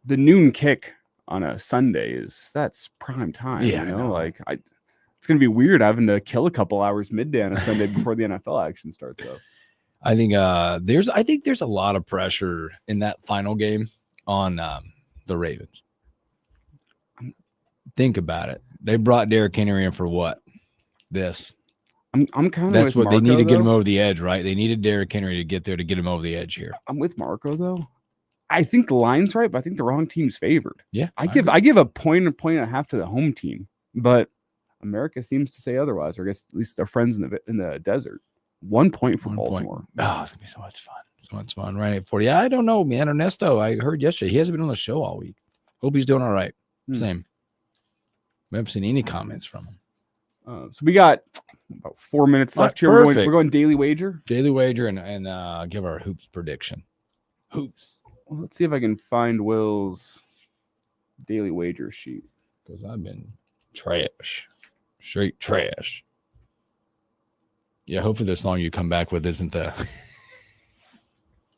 noon kick on a Sunday that's prime time. Yeah, you know, it's gonna be weird having to kill a couple hours midday on a Sunday before the NFL action starts. Though. I think there's a lot of pressure in that final game on the Ravens. Think about it. They brought Derrick Henry in for what? This. I'm kind of. That's with what Marco, they need to get though. him over the edge, right? They needed Derrick Henry to get there to get him over the edge here. I'm with Marco though. I think the line's right, but I think the wrong team's favored. Yeah, I give a point and a half to the home team, but America seems to say otherwise, or I guess at least their friends in the desert. 1 point for Baltimore. Oh, it's gonna be so much fun. So much fun. Right at 40. I don't know, man. Ernesto, I heard yesterday he hasn't been on the show all week. Hope he's doing all right. Same. We haven't seen any comments from him. So we got about 4 minutes left here. We're going daily wager. Daily wager and give our hoops prediction. Hoops. Well, let's see if I can find Will's daily wager sheet. Because I've been trash. Straight trash. Yeah, hopefully this song you come back with isn't the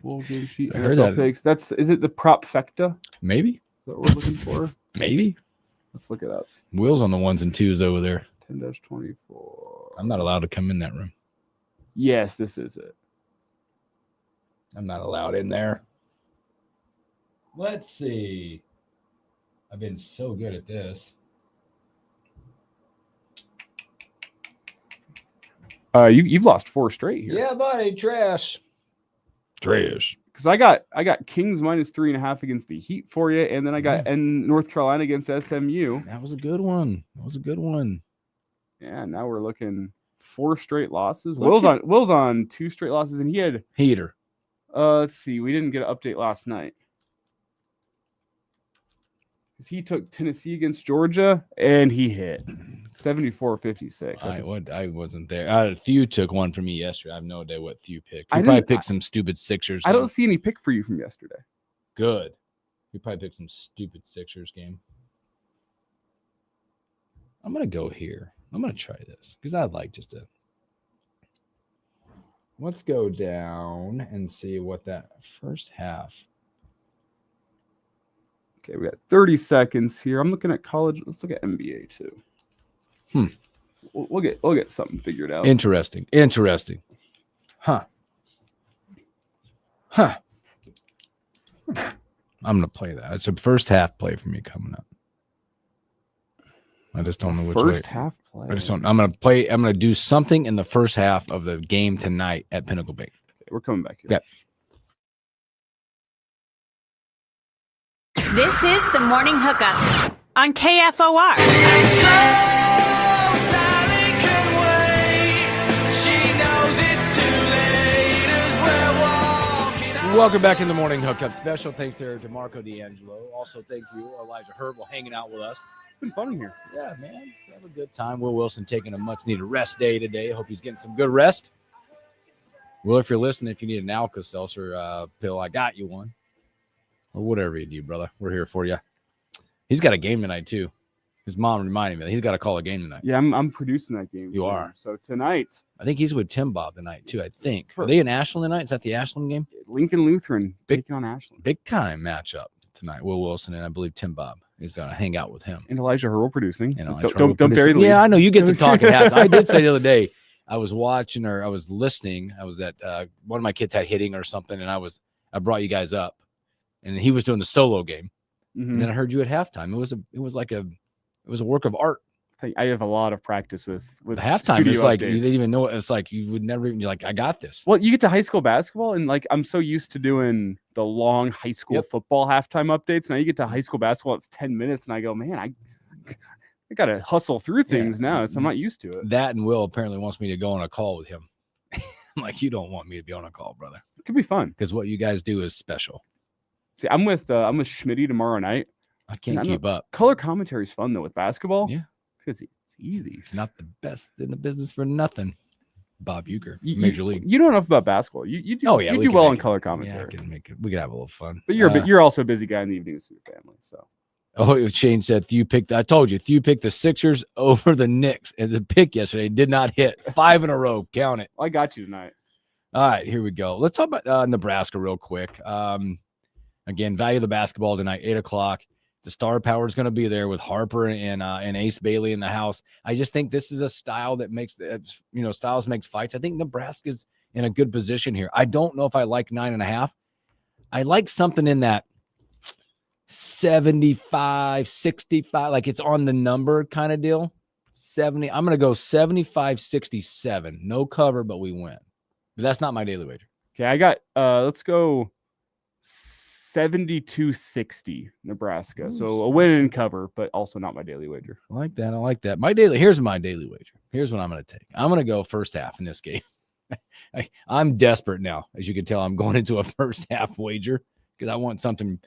full game sheet. I heard that. Picks. Is it the propfecta? Maybe. Is that what we're looking for? Maybe. Let's look it up. Will's on the 1s and 2s over there. 10-24. I'm not allowed to come in that room. Yes, this is it. I'm not allowed in there. Let's see. I've been so good at this. You've lost 4 straight here. Yeah, buddy, trash. Trash. Because I got Kings -3.5 against the Heat for you, and then I got North Carolina against SMU. That was a good one. Yeah, now we're looking 4 straight losses. Will's on 2 straight losses, and he had heater. Let's see, we didn't get an update last night. Because he took Tennessee against Georgia, and he hit 74-56. I wasn't there. Thew took one from me yesterday. I have no idea what Thew picked. He probably picked some stupid Sixers. I don't see any pick for you from yesterday. Good. He probably picked some stupid Sixers game. I'm going to go here. I'm going to try this because I'd like just to. Let's go down and see what that first half. Okay, we got 30 seconds here. I'm looking at college. Let's look at NBA too. We'll get something figured out. Interesting. Huh. I'm gonna play that. It's a first half play for me coming up. I just don't know which first way. Half play. I just don't. I'm gonna do something in the first half of the game tonight at Pinnacle Bank. We're coming back here. Yep. This is the Morning Hookup on KFOR. Welcome back in the Morning Hookup. Special thanks there to Marco D'Angelo. Also, thank you, Elijah Herbal, hanging out with us. It's been fun here. Yeah, man. Have a good time. Will Wilson taking a much-needed rest day today. Hope he's getting some good rest. Well, if you're listening, if you need an Alka-Seltzer pill, I got you one. Or whatever you do, brother. We're here for you. He's got a game tonight, too. His mom reminded me that he's got to call a game tonight. Yeah, I'm producing that game. You are. So tonight. I think he's with Tim Bob tonight, too, I think. Are they in Ashland tonight? Is that the Ashland game? Lincoln Lutheran taking on Ashland. Big time matchup tonight. Will Wilson and I believe Tim Bob is going to hang out with him. And Elijah Hurl producing. And don't bury the lead. Yeah, I know. You get to talk at half. I did say the other day, I was watching or I was listening. I was at one of my kids had hitting or something, and I brought you guys up. and he was doing the solo game. Mhm. And then I heard you at halftime. It was a work of art. I have a lot of practice with The halftime studio is like updates. you didn't even know it. It's like you would never even. You're like, I got this. Well, you get to high school basketball, and like I'm so used to doing the long high school football halftime updates. Now you get to high school basketball, it's 10 minutes, and I go, man, I gotta hustle through things now, so I'm not used to it. That and Will apparently wants me to go on a call with him. I'm like, you don't want me to be on a call, brother, It could be fun. because what you guys do is special. See, I'm with Schmitty tomorrow night. I can't I keep up. Color commentary is fun though with basketball. Yeah. Because it's easy. He's not the best in the business for nothing. Bob Euchre, You- Major League. You know enough about basketball. You do. Oh, yeah, you we do can well make in it. color Yeah, commentary. I can make it. We could have a little fun. But you're also a busy guy in the evenings with your family. So Shane said I told you, Thew picked the Sixers over the Knicks, and the pick yesterday did not hit. 5 in a row. Count it. I got you tonight. All right, here we go. Let's talk about Nebraska real quick. Again, value the basketball tonight, 8 o'clock. The star power is going to be there with Harper and Ace Bailey in the house. I just think this is a style that makes styles makes fights. I think Nebraska's in a good position here. I don't know if I like 9.5. I like something in that 75, 65, like it's on the number kind of deal. 70. I'm going to go 75, 67. No cover, but we win. But that's not my daily wager. Okay, I got let's go 72-60 Nebraska. So a win and cover, but also not my daily wager. I like that. Here's my daily wager. Here's what I'm going to take. I'm going to go first half in this game. I'm desperate now. As you can tell, I'm going into a first half wager because I want something.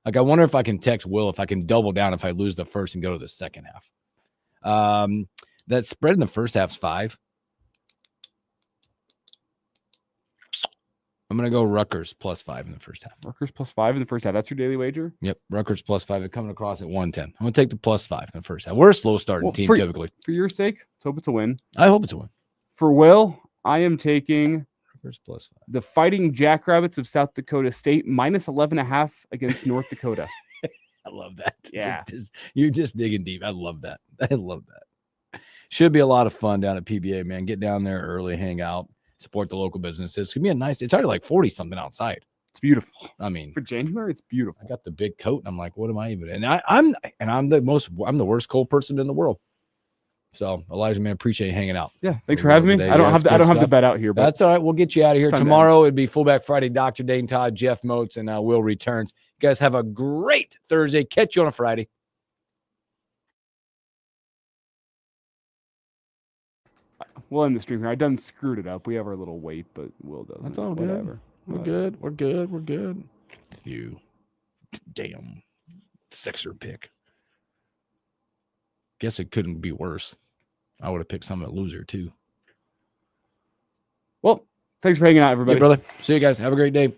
Like I wonder if I can text Will if I can double down if I lose the first and go to the second half. That spread in the first half's 5. I'm going to go Rutgers plus 5 in the first half. Rutgers plus 5 in the first half. That's your daily wager? Yep. Rutgers plus 5. They're coming across at 110. I'm going to take the plus 5 in the first half. We're a slow starting team typically. For your sake, let's hope it's a win. I hope it's a win. For Will, I am taking Rutgers plus 5. the Fighting Jackrabbits of South Dakota State minus 11.5 against North Dakota. I love that. Yeah. You're just digging deep. I love that. I love that. Should be a lot of fun down at PBA, man. Get down there early, hang out, support the local businesses. It's gonna be a nice. It's already like 40 something outside. It's beautiful. I mean, For January, it's beautiful. I got the big coat, and I'm like, what am I even? And I'm the worst cold person in the world. So Elijah, man, appreciate you hanging out. Yeah, thanks for having me. Today. I don't Yeah, have it's the good stuff. bet out here, but That's all right. We'll get you out of here It's time to tomorrow. It'd be Fullback Friday. Dr. Dane Todd, Jeff Moats, and Will returns. You guys have a great Thursday. Catch you on a Friday. we'll end the stream here. I done screwed it up. We have our little wait, but Will doesn't. That's all good. Whatever. We're good. We're good. We're good. Phew. Damn. Sixer pick. Guess it couldn't be worse. I would have picked some at loser too. Well, thanks for hanging out, everybody. Hey, brother. See you guys. Have a great day.